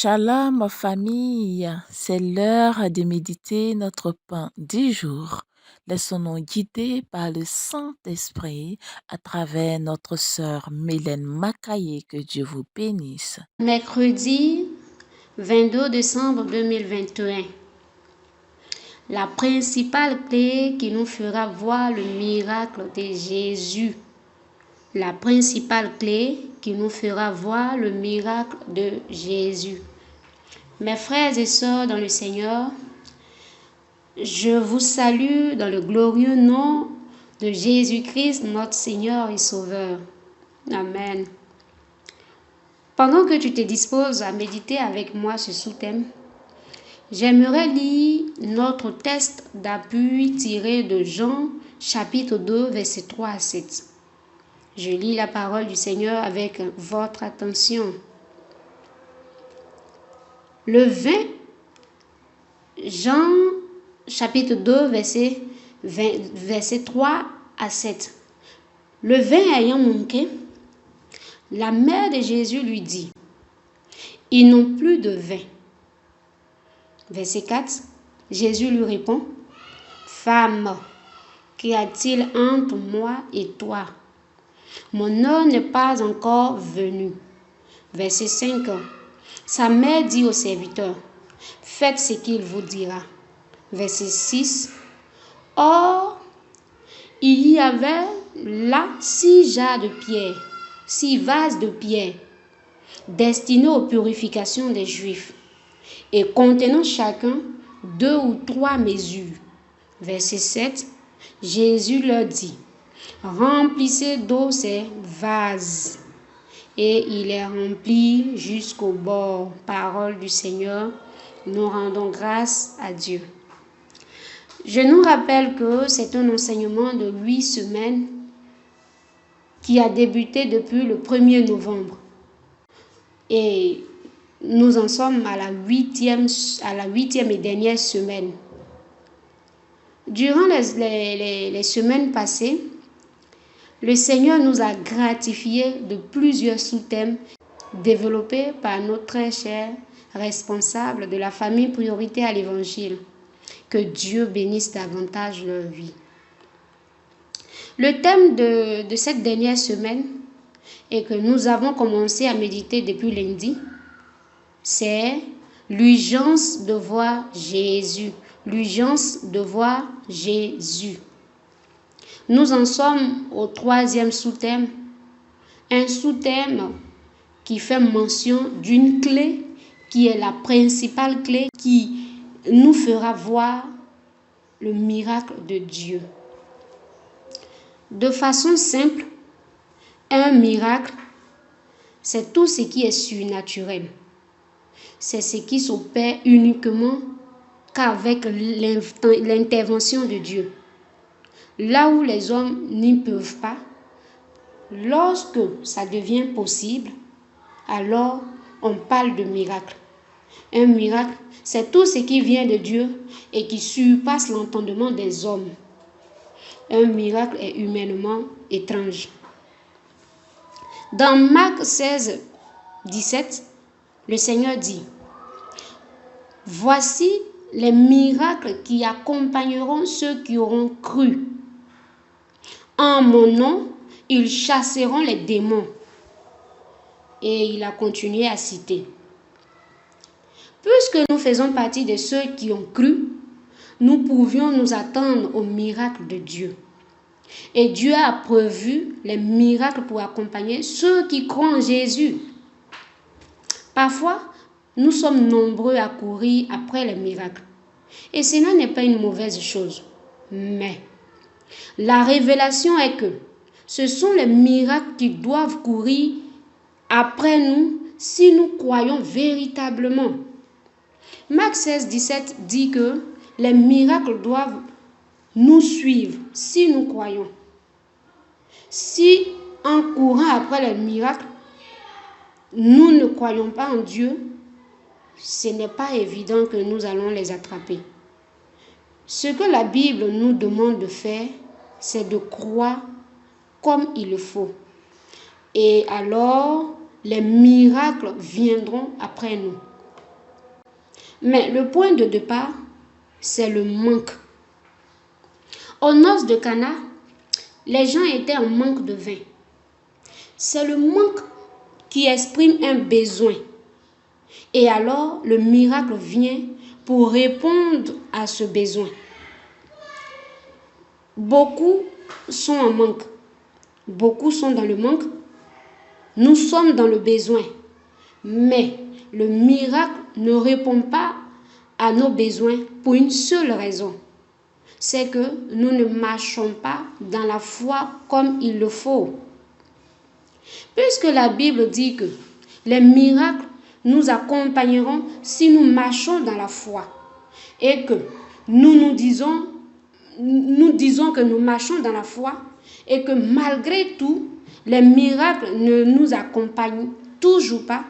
Shalom famille, c'est l'heure de méditer notre pain du jour. Laissons-nous guider par le Saint-Esprit à travers notre sœur Mylène Makaye, que Dieu vous bénisse. Mercredi 22 décembre 2021. La principale clé qui nous fera voir le miracle de Jésus. La principale clé qui nous fera voir le miracle de Jésus. Mes frères et sœurs dans le Seigneur, je vous salue dans le glorieux nom de Jésus-Christ, notre Seigneur et Sauveur. Amen. Pendant que tu te disposes à méditer avec moi ce sous-thème, j'aimerais lire notre texte d'appui tiré de Jean, chapitre 2, versets 3 à 7. Je lis la parole du Seigneur avec votre attention. Le 20, Jean, chapitre 2, versets 3 à 7. Le vin ayant manqué, la mère de Jésus lui dit, « Ils n'ont plus de vin. » Verset 4, Jésus lui répond, « Femme, qu'y a-t-il entre moi et toi? Mon heure n'est pas encore venue. » Verset 5, sa mère dit au serviteur, « Faites ce qu'il vous dira. » Verset 6, or, il y avait là 6 jarres de pierre, 6 vases de pierre, destinés aux purifications des Juifs, et contenant chacun 2 ou 3 mesures. Verset 7, Jésus leur dit, « Remplissez d'eau ces vases. » Et il les remplit jusqu'au bord. Parole du Seigneur, nous rendons grâce à Dieu. Je nous rappelle que c'est un enseignement de 8 semaines qui a débuté depuis le 1er novembre. Et nous en sommes à la huitième et dernière semaine. Durant les semaines passées, le Seigneur nous a gratifiés de plusieurs sous-thèmes développés par notre très cher responsable de la famille Priorité à l'Évangile. Que Dieu bénisse davantage leur vie. Le thème de cette dernière semaine, et que nous avons commencé à méditer depuis lundi, c'est l'urgence de voir Jésus. L'urgence de voir Jésus. Nous en sommes au 3e sous-thème, un sous-thème qui fait mention d'une clé qui est la principale clé qui nous fera voir le miracle de Dieu. De façon simple, un miracle, c'est tout ce qui est surnaturel. C'est ce qui s'opère uniquement qu'avec l'intervention de Dieu. Là où les hommes n'y peuvent pas, lorsque ça devient possible, alors on parle de miracle. Un miracle, c'est tout ce qui vient de Dieu et qui surpasse l'entendement des hommes. Un miracle est humainement étrange. Dans Marc 16, 17, le Seigneur dit, « Voici les miracles qui accompagneront ceux qui auront cru. En mon nom, ils chasseront les démons. » Et il a continué à citer. Puisque nous faisons partie de ceux qui ont cru, nous pouvions nous attendre au miracle de Dieu. Et Dieu a prévu les miracles pour accompagner ceux qui croient en Jésus. Parfois, nous sommes nombreux à courir après les miracles. Et cela n'est pas une mauvaise chose. Mais la révélation est que ce sont les miracles qui doivent courir après nous si nous croyons véritablement. Marc 16, 17 dit que les miracles doivent nous suivre si nous croyons. Si en courant après les miracles, nous ne croyons pas en Dieu, ce n'est pas évident que nous allons les attraper. Ce que la Bible nous demande de faire, c'est de croire comme il le faut. Et alors, les miracles viendront après nous. Mais le point de départ, c'est le manque. Aux noces de Cana, les gens étaient en manque de vin. C'est le manque qui exprime un besoin. Et alors, le miracle vient pour répondre à ce besoin. Beaucoup sont en manque. Beaucoup sont dans le manque. Nous sommes dans le besoin. Mais le miracle ne répond pas à nos besoins pour une seule raison. C'est que nous ne marchons pas dans la foi comme il le faut. Puisque la Bible dit que les miracles nous accompagneront si nous marchons dans la foi et que nous disons que nous marchons dans la foi et que malgré tout, les miracles ne nous accompagnent toujours pas,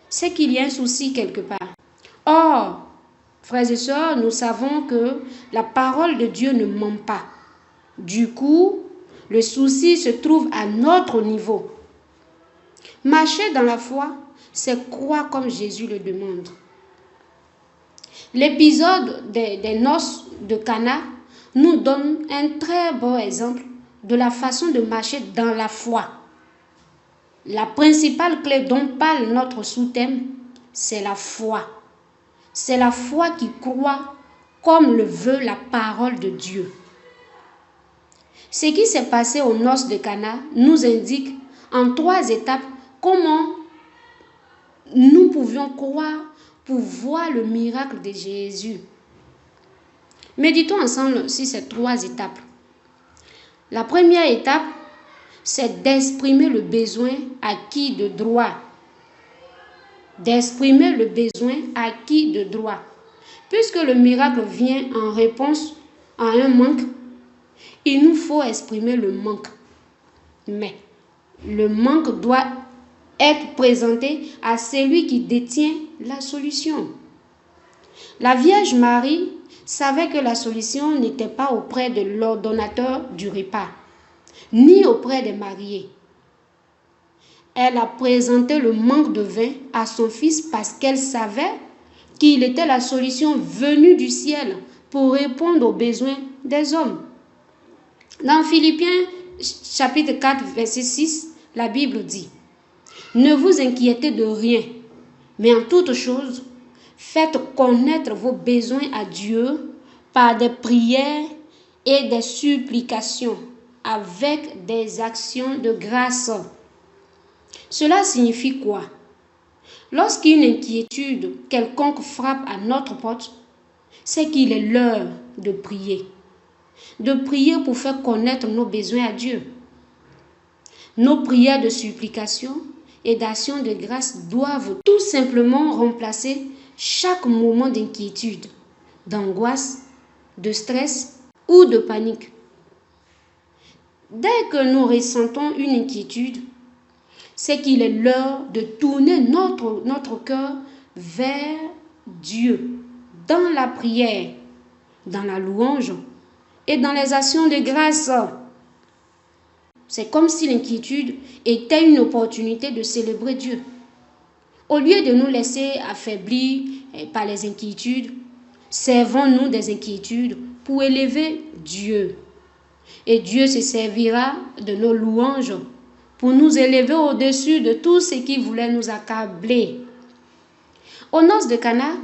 c'est qu'il y a un souci quelque part. Or, frères et sœurs, nous savons que la parole de Dieu ne ment pas. Du coup, le souci se trouve à notre niveau. Marcher dans la foi, c'est croire comme Jésus le demande. L'épisode des noces de Cana nous donne un très beau exemple de la façon de marcher dans la foi. La principale clé dont parle notre sous-thème, c'est la foi. C'est la foi qui croit comme le veut la parole de Dieu. Ce qui s'est passé aux noces de Cana nous indique en 3 étapes comment nous pouvions croire pour voir le miracle de Jésus. Méditons ensemble sur ces 3 étapes. La première étape, c'est d'exprimer le besoin acquis de droit. D'exprimer le besoin acquis de droit. Puisque le miracle vient en réponse à un manque, il nous faut exprimer le manque. Mais le manque doit être présenté à celui qui détient la solution. La Vierge Marie savait que la solution n'était pas auprès de l'ordonnateur du repas, ni auprès des mariés. Elle a présenté le manque de vin à son fils parce qu'elle savait qu'il était la solution venue du ciel pour répondre aux besoins des hommes. Dans Philippiens chapitre 4, verset 6, la Bible dit: « Ne vous inquiétez de rien, mais en toute chose, faites connaître vos besoins à Dieu par des prières et des supplications avec des actions de grâce. » Cela signifie quoi? Lorsqu'une inquiétude quelconque frappe à notre porte, c'est qu'il est l'heure de prier. De prier pour faire connaître nos besoins à Dieu. Nos prières de supplication et d'action de grâce doivent tout simplement remplacer chaque moment d'inquiétude, d'angoisse, de stress ou de panique. Dès que nous ressentons une inquiétude, c'est qu'il est l'heure de tourner notre cœur vers Dieu, dans la prière, dans la louange et dans les actions de grâce. C'est comme si l'inquiétude était une opportunité de célébrer Dieu. Au lieu de nous laisser affaiblir par les inquiétudes, servons-nous des inquiétudes pour élever Dieu. Et Dieu se servira de nos louanges pour nous élever au-dessus de tout ce qui voulait nous accabler. Aux noces de Cana,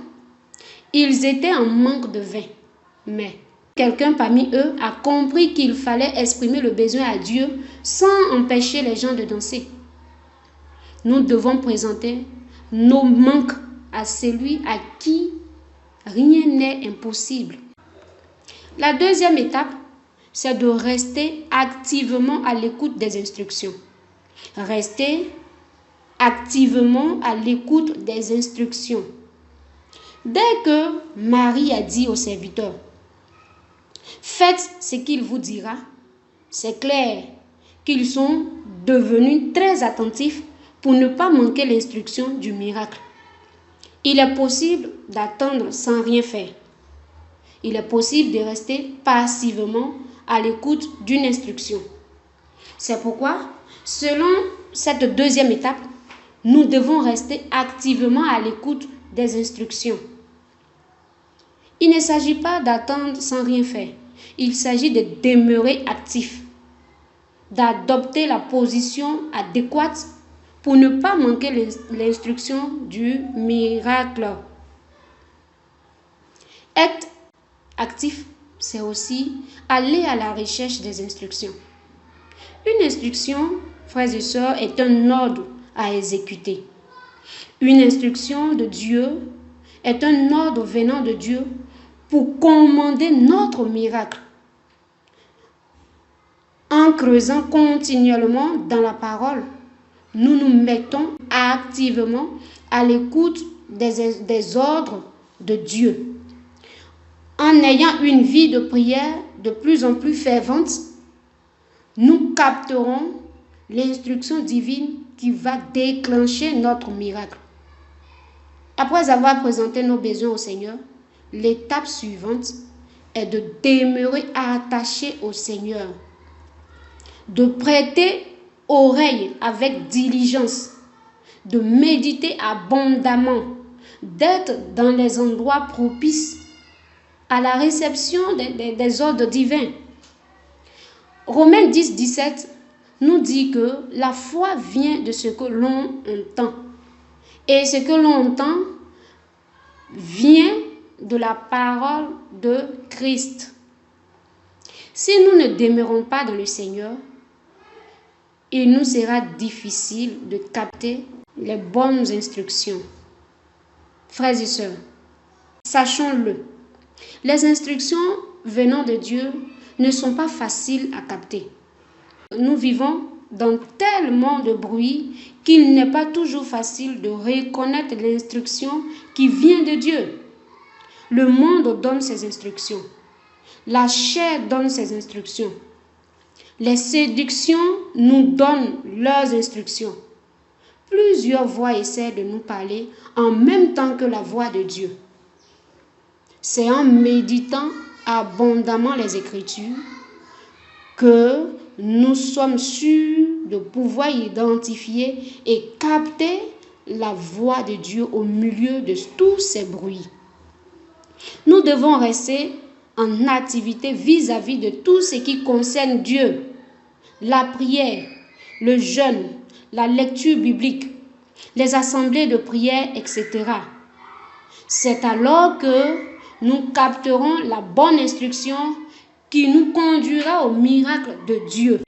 ils étaient en manque de vin, mais quelqu'un parmi eux a compris qu'il fallait exprimer le besoin à Dieu sans empêcher les gens de danser. Nous devons présenter nos manques à celui à qui rien n'est impossible. La deuxième étape, c'est de rester activement à l'écoute des instructions. Rester activement à l'écoute des instructions. Dès que Marie a dit aux serviteurs: « Faites ce qu'il vous dira », c'est clair qu'ils sont devenus très attentifs pour ne pas manquer l'instruction du miracle. Il est possible d'attendre sans rien faire. Il est possible de rester passivement à l'écoute d'une instruction. C'est pourquoi, selon cette deuxième étape, nous devons rester activement à l'écoute des instructions. Il ne s'agit pas d'attendre sans rien faire. Il s'agit de demeurer actif, d'adopter la position adéquate pour ne pas manquer l'instruction du miracle. Être actif, c'est aussi aller à la recherche des instructions. Une instruction, frères et sœurs, est un ordre à exécuter. Une instruction de Dieu est un ordre venant de Dieu pour commander notre miracle. En creusant continuellement dans la parole, nous nous mettons activement à l'écoute des ordres de Dieu. En ayant une vie de prière de plus en plus fervente, nous capterons l'instruction divine qui va déclencher notre miracle. Après avoir présenté nos besoins au Seigneur, l'étape suivante est de demeurer attaché au Seigneur, de prêter oreille avec diligence, de méditer abondamment, d'être dans les endroits propices à la réception des ordres divins. Romains 10, 17 nous dit que la foi vient de ce que l'on entend. Et ce que l'on entend vient de la parole de Christ. Si nous ne demeurons pas dans le Seigneur, il nous sera difficile de capter les bonnes instructions. Frères et sœurs, sachons-le, les instructions venant de Dieu ne sont pas faciles à capter. Nous vivons dans tellement de bruit qu'il n'est pas toujours facile de reconnaître l'instruction qui vient de Dieu. Le monde donne ses instructions. La chair donne ses instructions. Les séductions nous donnent leurs instructions. Plusieurs voix essaient de nous parler en même temps que la voix de Dieu. C'est en méditant abondamment les Écritures que nous sommes sûrs de pouvoir identifier et capter la voix de Dieu au milieu de tous ces bruits. Nous devons rester en activité vis-à-vis de tout ce qui concerne Dieu, la prière, le jeûne, la lecture biblique, les assemblées de prière, etc. C'est alors que nous capterons la bonne instruction qui nous conduira au miracle de Dieu.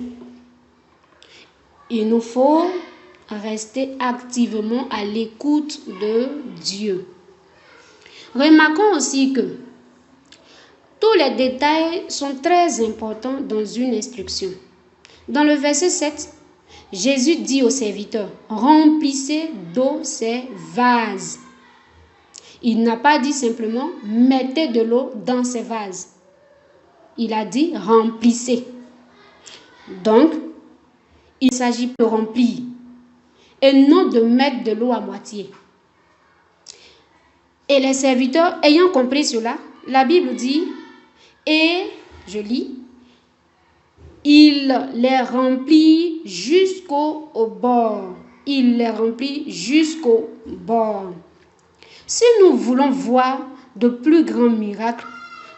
Il nous faut rester activement à l'écoute de Dieu. Remarquons aussi que tous les détails sont très importants dans une instruction. Dans le verset 7, Jésus dit aux serviteurs, « Remplissez d'eau ces vases. » Il n'a pas dit simplement, « Mettez de l'eau dans ces vases. » Il a dit, « Remplissez. » Donc, il s'agit de remplir et non de mettre de l'eau à moitié. Et les serviteurs, ayant compris cela, la Bible dit, et, je lis, il les remplit jusqu'au bord. Il les remplit jusqu'au bord. Si nous voulons voir de plus grands miracles,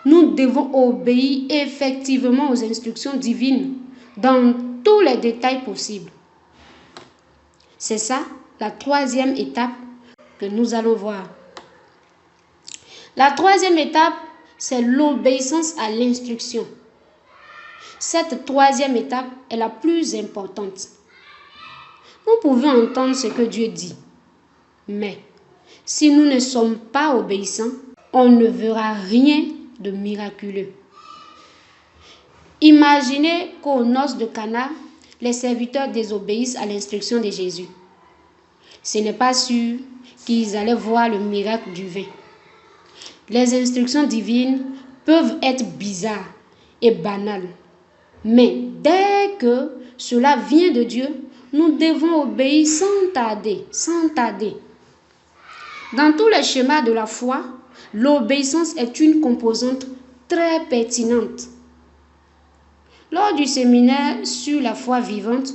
nous devons obéir effectivement aux instructions divines dans tous les détails possibles. C'est ça la troisième étape que nous allons voir. La troisième étape, c'est l'obéissance à l'instruction. Cette troisième étape est la plus importante. Nous pouvons entendre ce que Dieu dit, mais si nous ne sommes pas obéissants, on ne verra rien de miraculeux. Imaginez qu'aux noces de Cana, les serviteurs désobéissent à l'instruction de Jésus. Ce n'est pas sûr qu'ils allaient voir le miracle du vin. Les instructions divines peuvent être bizarres et banales. Mais dès que cela vient de Dieu, nous devons obéir sans tarder, sans tarder. Dans tous les schémas de la foi, l'obéissance est une composante très pertinente. Lors du séminaire sur la foi vivante,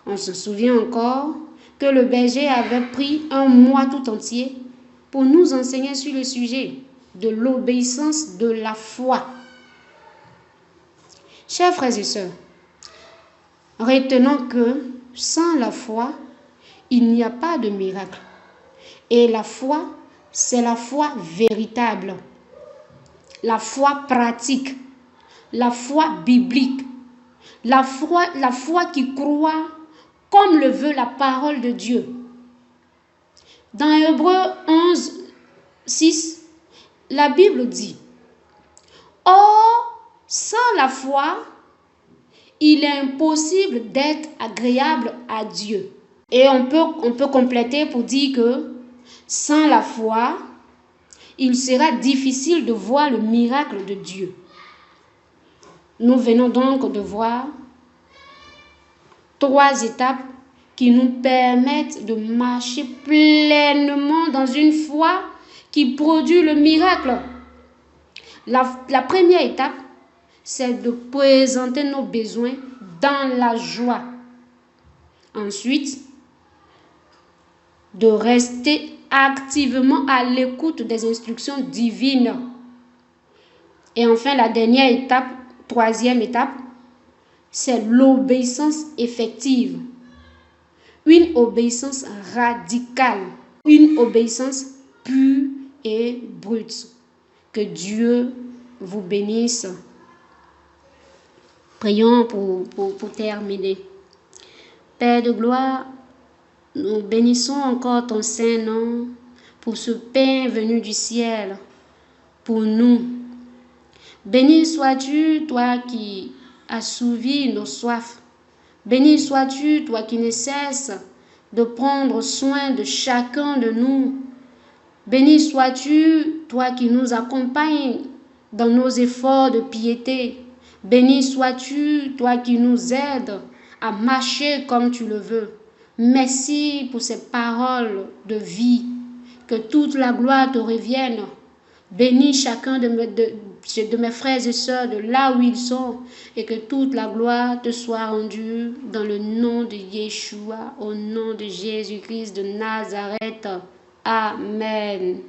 on se souvient encore que le berger avait pris un mois tout entier pour nous enseigner sur le sujet. de l'obéissance de la foi. Chers frères et sœurs, retenons que sans la foi, il n'y a pas de miracle. Et la foi, c'est la foi véritable, la foi pratique, la foi biblique, la foi qui croit comme le veut la parole de Dieu. Dans Hébreux 11, 6, la Bible dit: Or, sans la foi, il est impossible d'être agréable à Dieu. Et on peut compléter pour dire que sans la foi, il sera difficile de voir le miracle de Dieu. Nous venons donc de voir 3 étapes qui nous permettent de marcher pleinement dans une foi qui produit le miracle. La première étape, c'est de présenter nos besoins dans la joie. Ensuite, de rester activement à l'écoute des instructions divines. Et enfin, la dernière étape, 3e étape, c'est l'obéissance effective. Une obéissance radicale, une obéissance pure et brute. Que Dieu vous bénisse. Prions pour terminer. Père de gloire, nous bénissons encore ton saint nom pour ce pain venu du ciel, pour nous. Béni sois-tu, toi qui assouvis nos soifs. Béni sois-tu, toi qui ne cesses de prendre soin de chacun de nous. Béni sois-tu, toi qui nous accompagnes dans nos efforts de piété. Béni sois-tu, toi qui nous aides à marcher comme tu le veux. Merci pour ces paroles de vie. Que toute la gloire te revienne. Bénis chacun de mes frères et sœurs de là où ils sont et que toute la gloire te soit rendue dans le nom de Yeshua, au nom de Jésus-Christ de Nazareth. Amen.